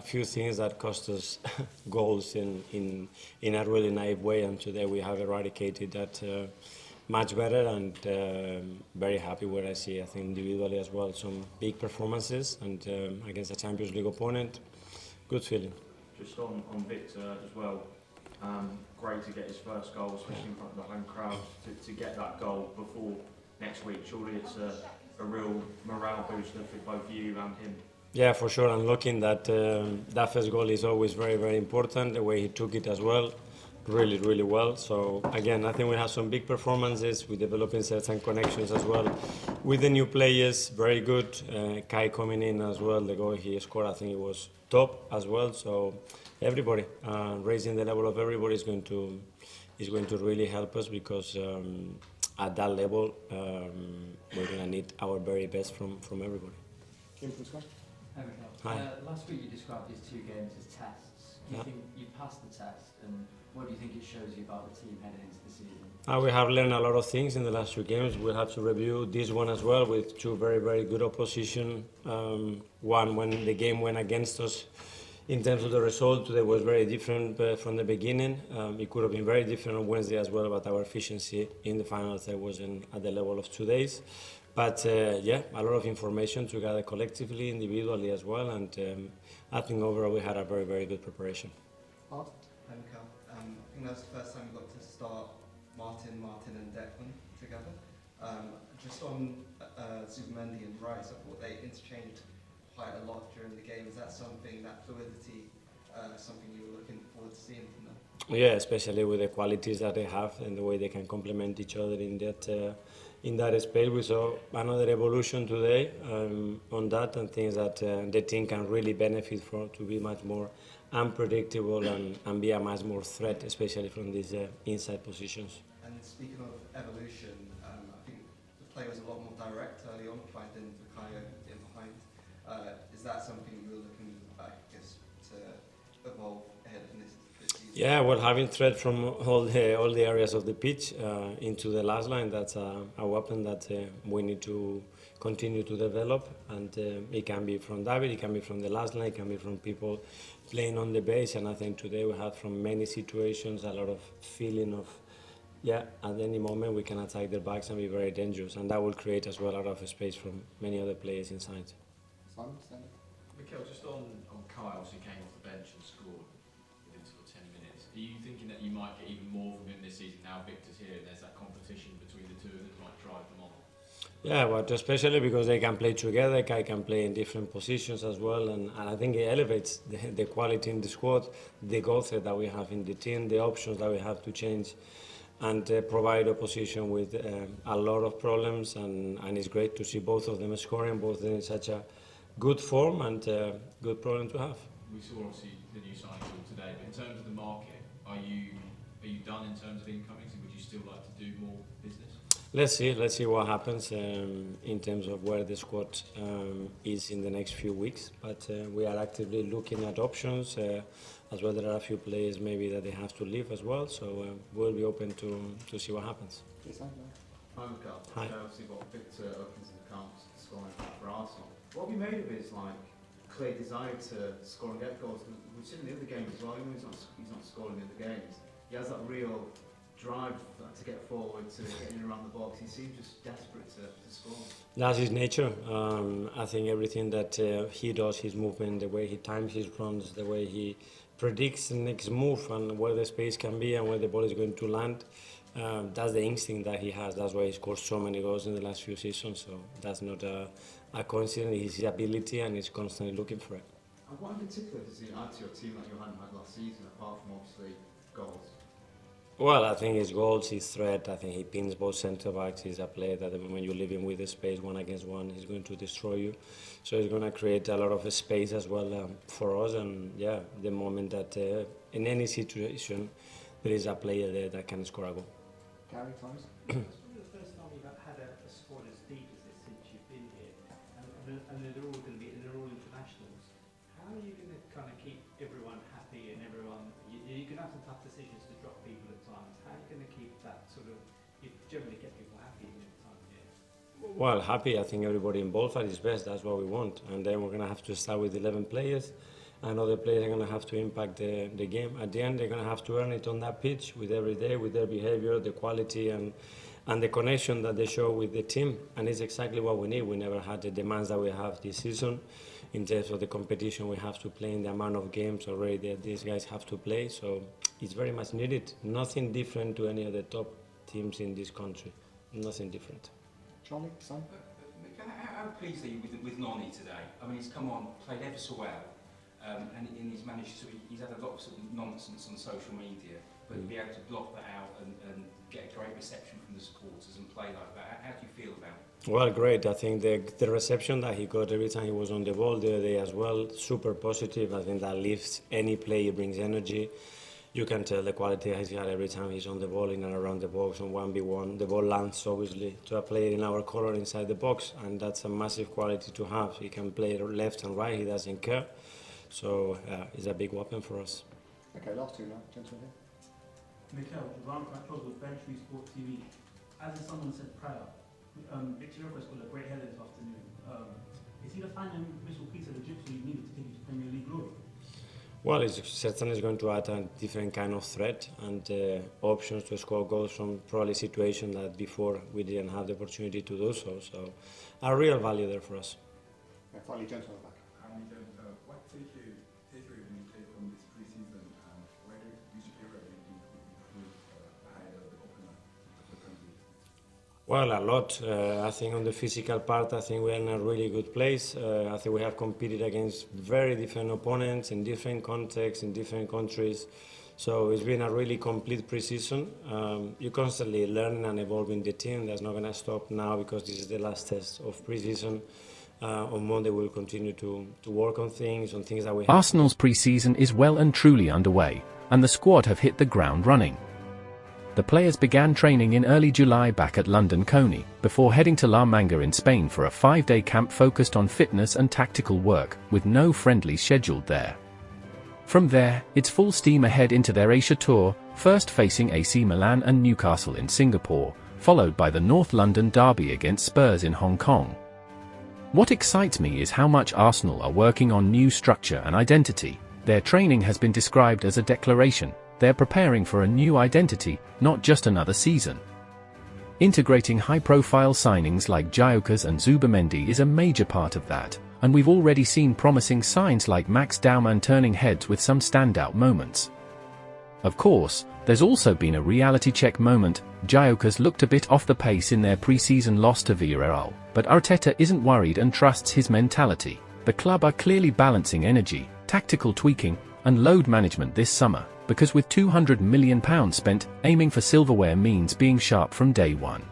few things that cost us goals in a really naive way, and today we have eradicated that much better, and very happy where I see, I think individually as well, some big performances, and against a Champions League opponent, good feeling. Just on Victor as well, great to get his first goal, especially in front of the home crowd, to get that goal before next week. Surely it's a real morale booster for both you and him. Yeah, for sure. I'm looking that that first goal is always very, very important. The way he took it as well, really, really well. So again, I think we have some big performances. We're developing certain connections as well with the new players. Very good. Kai coming in as well. The goal he scored, I think it was top as well. So everybody raising the level of everybody is going to really help us, because at that level we're going to need our very best from everybody. Hi. Last week you described these two games as tests. Do you think you passed the test, and what do you think it shows you about the team heading into the season? We have learned a lot of things in the last two games. We'll have to review this one as well with two very, very good opposition. One, when the game went against us in terms of the result, today was very different from the beginning. It could have been very different on Wednesday as well, but our efficiency in the final third wasn't at the level of today's. But yeah, a lot of information to gather collectively, individually as well, and I think overall we had a very, very good preparation. Hi, Mikel. I think that was the first time we got to start Martin and Declan together. Just on Zubimendi and Rice, I thought they interchanged quite a lot during the game. Is that something, that fluidity, something you were looking forward to seeing from them? Yeah, especially with the qualities that they have and the way they can complement each other in that space. We saw another evolution today on that, and things that the team can really benefit from, to be much more unpredictable and be a much more threat, especially from these inside positions. And speaking of evolution, I think the play was a lot more direct early on, quite in Bukayo in behind. Is that something you were looking, I guess, to evolve ahead of this season? Yeah, well, having threat from all the areas of the pitch into the last line, that's a weapon that we need to continue to develop, and it can be from David, it can be from the last line, it can be from people playing on the base, and I think today we had from many situations a lot of feeling of, yeah, at any moment we can attack their backs and be very dangerous, and that will create as well a lot of space from many other players inside. Mikel, just on Kyle, who came off the bench and scored within sort of 10 minutes, are you thinking that you might get even more from him this season now Victor's here and there's that competition between the two of them that might drive them on? Yeah, but especially because they can play together, Kai can play in different positions as well, and I think it elevates the quality in the squad, the goal threat that we have in the team, the options that we have to change and provide opposition with a lot of problems, and it's great to see both of them scoring, both in such a good form and good problem to have. We saw obviously the new signings today, but in terms of the market, are you done in terms of incomings, and would you still like to do more business? Let's see what happens in terms of where the squad is in the next few weeks, but we are actively looking at options. As well, there are a few players maybe that they have to leave as well, so we'll be open to see what happens. Hi, Mikel. Hi. Obviously got Victor opens the accounts scoring for Arsenal. What have you made of his clear desire to score and get goals? We've seen in the other games as well, even though he's not scoring in the other games. He has that real drive to get forward, to get in around the box. He seems just desperate to score. That's his nature. I think everything that he does, his movement, the way he times his runs, the way he predicts the next move and where the space can be and where the ball is going to land, that's the instinct that he has. That's why he scored so many goals in the last few seasons. So that's not a coincidence. It's his ability, and he's constantly looking for it. And what in particular does he add to your team that you hadn't had last season, apart from obviously goals? Well, I think his goals, his threat, I think he pins both centre-backs. He's a player that the moment you leave him with the space, one against one, he's going to destroy you. So he's going to create a lot of space as well for us. And yeah, the moment that in any situation, there is a player there that can score a goal. Gary, Thomas? It's probably the first time you've had a squad as deep as this since you've been here, and they're all going to be, they're all internationals. How are you going to kind of keep everyone happy and everyone? You're going to have some tough decisions to drop people at times. How are you going to keep that sort of? You've generally kept people happy in the time here. Well, happy. I think everybody involved at his best. That's what we want. And then we're going to have to start with 11 players. and other players are going to have to impact the game. At the end, they're going to have to earn it on that pitch with every day, with their behavior, the quality, and the connection that they show with the team. And it's exactly what we need. We never had the demands that we have this season in terms of the competition we have to play, in the amount of games already that these guys have to play. So it's very much needed. Nothing different to any of the top teams in this country. Nothing different. Charlie, Sam? How pleased are you with Noni today? I mean, he's come on, played ever so well, and he's managed to, he's had a lot of sort of nonsense on social media, but to be able to block that out and get a great reception from the supporters and play like that, how do you feel about it? Well, great. I think the reception that he got every time he was on the ball the other day as well, super positive. I think that lifts any player, brings energy. You can tell the quality he's got every time he's on the ball, in and around the box, on 1v1. The ball lands, obviously, to a player in our colour inside the box, and that's a massive quality to have. He can play left and right, he doesn't care. So, it's a big weapon for us. Okay, last two now, gentlemen here. Mikel, round back close with Bench Sport TV. As someone said prior, Victor Yoko scored a great header this afternoon. Is he the final missile piece of the jigsaw you needed to take you to Premier League glory? Well, it's certainly going to add a different kind of threat and options to score goals from probably situations that before we didn't have the opportunity to do so. So, a real value there for us. Yeah, finally, gentlemen back. What takeaway do you take from this pre-season, and where do you feel that you could improve ahead of the opener of the country? Well, a lot. I think on the physical part, I think we're in a really good place. I think we have competed against very different opponents in different contexts, in different countries. So it's been a really complete pre-season. You're constantly learning and evolving the team. That's not going to stop now because this is the last test of pre-season. On Monday, we'll continue to work on things that we have. Arsenal's pre-season is well and truly underway, and the squad have hit the ground running. The players began training in early July back at London Coney, before heading to La Manga in Spain for a 5-day camp focused on fitness and tactical work, with no friendlies scheduled there. From there, it's full steam ahead into their Asia tour, first facing AC Milan and Newcastle in Singapore, followed by the North London derby against Spurs in Hong Kong. What excites me is how much Arsenal are working on new structure and identity. Their training has been described as a declaration. They're preparing for a new identity, not just another season. Integrating high-profile signings like Gyökeres and Zubamendi is a major part of that, and we've already seen promising signs like Max Daumann turning heads with some standout moments. Of course, there's also been a reality check moment. Gyökeres looked a bit off the pace in their pre-season loss to Villarreal, but Arteta isn't worried and trusts his mentality. The club are clearly balancing energy, tactical tweaking, and load management this summer, because with £200 million spent, aiming for silverware means being sharp from day one.